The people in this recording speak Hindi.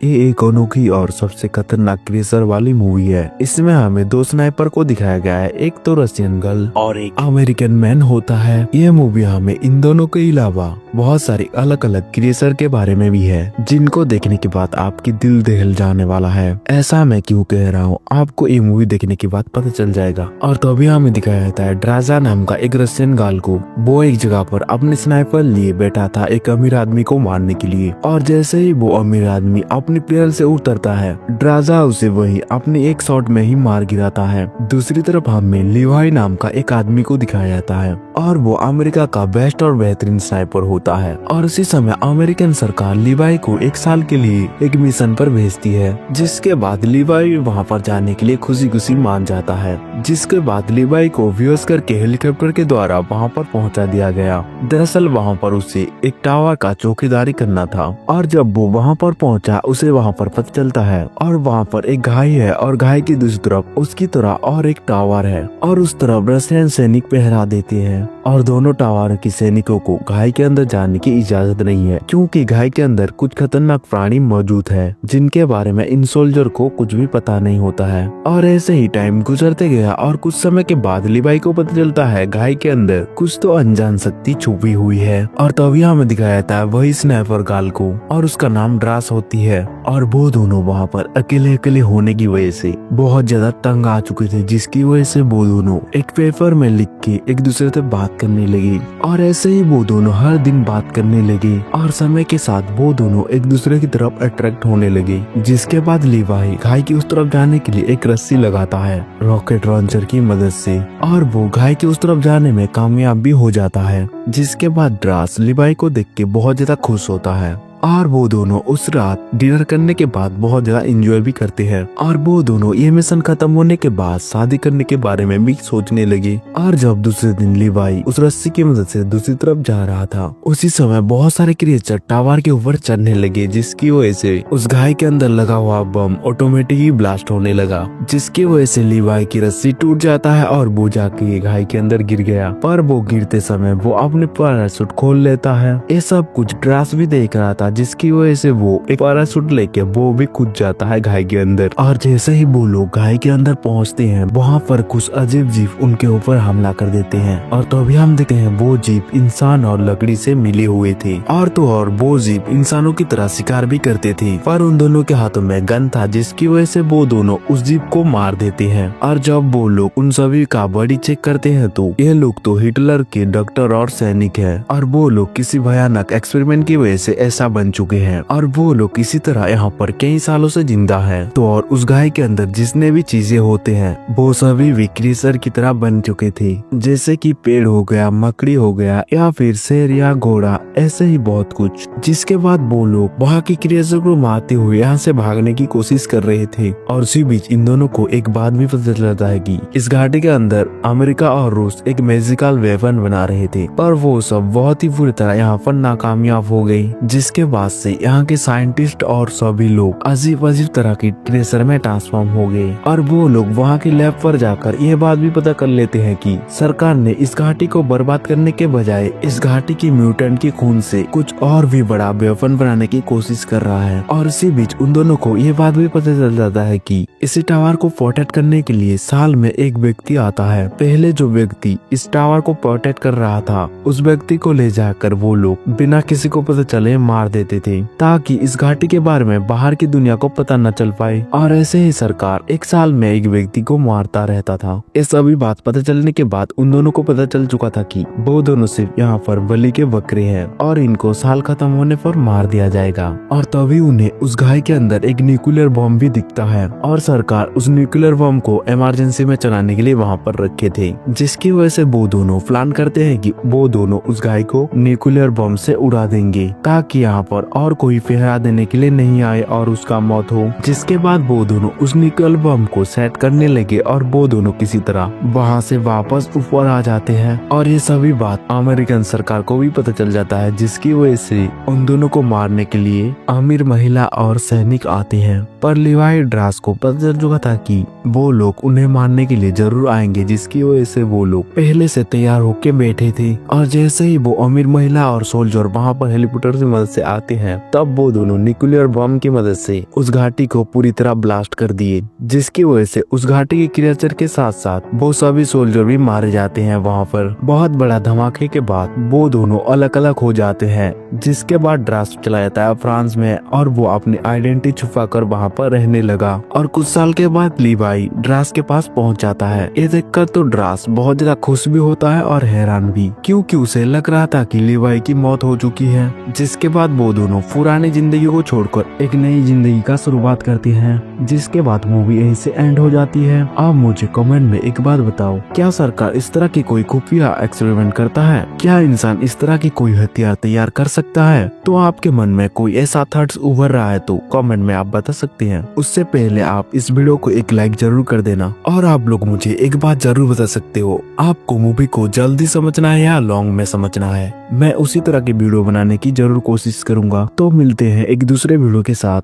ये एक अनोखी और सबसे खतरनाक क्रेजर वाली मूवी है। इसमें हमें दो स्नाइपर को दिखाया गया है, एक तो रशियन गर्ल और एक अमेरिकन मैन होता है। ये मूवी हमें इन दोनों के अलावा बहुत सारे अलग अलग क्रेजर के बारे में भी है, जिनको देखने के बाद आपकी दिल दहल जाने वाला है। ऐसा मैं क्यों कह रहा हूँ, आपको ये मूवी देखने के बाद पता चल जाएगा। और तभी हमें दिखाया जाता है ड्राजा नाम का एक रशियन गर्ल को। वो एक जगह पर अपने स्नाइपर लिए बैठा था एक अमीर आदमी को मारने के लिए, और जैसे ही वो अमीर आदमी अपनी प्लेयर से उतरता है, ड्राजा उसे वही अपने एक शॉट में ही मार गिराता है। दूसरी तरफ हमें लिवाई नाम का एक आदमी को दिखाया जाता है, और वो अमेरिका का बेस्ट और बेहतरीन स्नाइपर होता है। और उसी समय अमेरिकन सरकार लिवाई को एक साल के लिए एक मिशन पर भेजती है, जिसके बाद लिवाई वहाँ पर जाने के लिए खुशी खुशी मान जाता है। जिसके बाद लिवाई को व्यूअर्स करके हेलीकॉप्टर के द्वारा वहाँ पर पहुँचा दिया गया। दरअसल वहाँ पर उसे एक टावर का चौकीदारी करना था, और जब वो वहाँ पर पहुँचा उसे वहाँ पर पता चलता है, और वहाँ पर एक घाई है, और घाई की दूसरी तरफ उसकी तरह और एक टावर है, और उस तरफ रशियन सैनिक पहरा देते हैं। और दोनों टावर के सैनिकों को घाई के अंदर जाने की इजाजत नहीं है, क्योंकि घाई के अंदर कुछ खतरनाक प्राणी मौजूद है, जिनके बारे में इन सोल्जर को कुछ भी पता नहीं होता है। और ऐसे ही टाइम गुजरते गया, और कुछ समय के बाद लिवाई को पता चलता है घाई के अंदर कुछ तो अनजान शक्ति छुपी हुई है। और तभी हमें दिखाया जाता है वही स्नाइपर गर्ल को, और उसका नाम ड्रास होती है। और वो दोनों वहाँ पर अकेले अकेले होने की वजह से बहुत ज्यादा तंग आ चुके थे, जिसकी वजह से वो दोनों एक पेपर में लिख के एक दूसरे से बात करने लगे। और ऐसे ही वो दोनों हर दिन बात करने लगे, और समय के साथ वो दोनों एक दूसरे की तरफ अट्रैक्ट होने लगे। जिसके बाद लिवाई घाई की उस तरफ जाने के लिए एक रस्सी लगाता है रॉकेट लॉन्चर की मदद से, और वो घाई की उस तरफ जाने में कामयाब भी हो जाता है। जिसके बाद ड्रास लिवाई को देख के बहुत ज्यादा खुश होता है, और वो दोनों उस रात डिनर करने के बाद बहुत ज्यादा एंजॉय भी करते हैं। और वो दोनों ये मिशन खत्म होने के बाद शादी करने के बारे में भी सोचने लगे। और जब दूसरे दिन लिवाई उस रस्सी की मदद से दूसरी तरफ जा रहा था, उसी समय बहुत सारे क्रिएचर टावर के ऊपर चढ़ने लगे, जिसकी वजह से उस घाई के अंदर लगा हुआ बम ऑटोमेटिक ही ब्लास्ट होने लगा। जिसकी वजह से लिवाई की रस्सी टूट जाता है, और वो जाके घाई के अंदर गिर गया। पर वो गिरते समय वो अपने पैराशूट खोल लेता है। ये सब कुछ ड्रास भी देख रहा था, जिसकी वजह से वो एक पैराशूट लेके वो भी कूद जाता है घाई के अंदर। और जैसे ही वो लोग घाई के अंदर पहुंचते हैं, वहाँ पर कुछ अजीब जीव उनके ऊपर हमला कर देते हैं। और तभी हम देखते हैं वो जीव इंसान और लकड़ी से मिले हुए थे, और तो और वो जीव इंसानों की तरह शिकार भी करते थे। पर उन दोनों के हाथों में गन था, जिसकी वजह से वो दोनों उस जीव को मार देते हैं। और जब वो लोग उन सभी का बॉडी चेक करते हैं, तो ये लोग तो हिटलर के डॉक्टर और सैनिक है, और वो लोग किसी भयानक एक्सपेरिमेंट की वजह से ऐसा बन चुके हैं। और वो लोग इसी तरह यहाँ पर कई सालों से जिंदा है। तो और उस घाई के अंदर जितने भी चीजें होते हैं, वो सभी विक्रीसर की तरह बन चुके थे, जैसे कि पेड़ हो गया, मकड़ी हो गया, या फिर शेर या घोड़ा, ऐसे ही बहुत कुछ। जिसके बाद वो लोग वहाँ की क्रिएचर को मारते हुए यहाँ से भागने की कोशिश कर रहे थे। और उसी बीच इन दोनों को एक बात भी पता चलता है कि इस घाटी के अंदर अमेरिका और रूस एक मैजिकल वेपन बना रहे थे, पर वो सब बहुत ही बुरी तरह यहाँ पर नाकामयाब हो गई। जिसके बाद से यहाँ के साइंटिस्ट और सभी लोग अजीब अजीब तरह की क्रेचर में ट्रांसफॉर्म हो गए। और वो लोग वहाँ के लैब पर जाकर यह बात भी पता कर लेते हैं कि सरकार ने इस घाटी को बर्बाद करने के बजाय इस घाटी की म्यूटेंट के खून से कुछ और भी बड़ा वेपन बनाने की कोशिश कर रहा है। और इसी बीच उन दोनों को ये बात भी पता चल जाता है कि इस टावर को प्रोटेक्ट करने के लिए साल में एक व्यक्ति आता है। पहले जो व्यक्ति इस टावर को प्रोटेक्ट कर रहा था, उस व्यक्ति को ले जाकर वो लोग बिना किसी को पता चले मार देते थे, ताकि इस घाटी के बारे में बाहर की दुनिया को पता न चल पाए। और ऐसे ही सरकार एक साल में एक व्यक्ति को मारता रहता था। ये सभी बात पता चलने के बाद उन दोनों को पता चल चुका था कि वो दोनों सिर्फ यहाँ पर बलि के बकरे हैं, और इनको साल खत्म होने पर मार दिया जाएगा। और तभी उन्हें उस घाई के अंदर एक न्यूक्लियर बम भी दिखता है, और सरकार उस न्यूक्लियर बम को इमरजेंसी में चलाने के लिए वहाँ पर रखे थे। जिसकी वजह से वो दोनों प्लान करते हैं कि वो दोनों उस घाई को न्यूक्लियर बम से उड़ा देंगे, ताकि यहाँ पर और कोई पहरा देने के लिए नहीं आए और उसका मौत हो। जिसके बाद वो दोनों उस निकल बम को सेट करने लगे, और वो दोनों किसी तरह वहाँ से वापस ऊपर आ जाते हैं। और ये सभी बात अमेरिकन सरकार को भी पता चल जाता है, जिसकी वजह से उन दोनों को मारने के लिए अमीर महिला और सैनिक आते हैं। पर लिवाई ड्रास को पता चल चुका था कि वो लोग उन्हें मारने के लिए जरूर आएंगे, जिसकी वजह से वो लोग पहले से तैयार होके बैठे थे। और जैसे ही वो अमीर महिला और सोल्जर वहाँ पर हेलीकॉप्टर की मदद से आते हैं, तब वो दोनों न्यूक्लियर बम की मदद से उस घाटी को पूरी तरह ब्लास्ट कर दिए, जिसकी वजह से उस घाटी के क्रिएचर के साथ साथ वो सभी सोल्जर भी मारे जाते हैं। वहाँ पर बहुत बड़ा धमाके के बाद वो दोनों अलग अलग हो जाते हैं, जिसके बाद ड्रास चला जाता है फ्रांस में और वो अपनी आइडेंटिटी छुपा कर वहाँ पर रहने लगा। और कुछ साल के बाद लीवाई ड्रास के पास पहुँच जाता है। ये देखकर तो ड्रास बहुत ज्यादा खुश भी होता है और हैरान भी, क्योंकि उसे लग रहा था कि लीवाई की मौत हो चुकी है। जिसके बाद वो दोनों पुरानी जिंदगी को छोड़कर एक नई जिंदगी का शुरुआत करते हैं, जिसके बाद मूवी यहीं से एंड हो जाती है। आप मुझे कमेंट में एक बात बताओ, क्या सरकार इस तरह की कोई खुफिया एक्सपेरिमेंट करता है? क्या इंसान इस तरह की कोई हथियार तैयार कर सकता है? तो आपके मन में कोई ऐसा थॉट्स उभर रहा है तो कमेंट में आप बता सकते हैं। उससे पहले आप इस वीडियो को एक लाइक जरूर कर देना। और आप लोग मुझे एक बात जरूर बता सकते हो, आपको मूवी को जल्दी समझना है या लॉन्ग में समझना है? मैं उसी तरह की वीडियो बनाने की जरूर कोशिश करूंगा। तो मिलते हैं एक दूसरे वीडियो के साथ।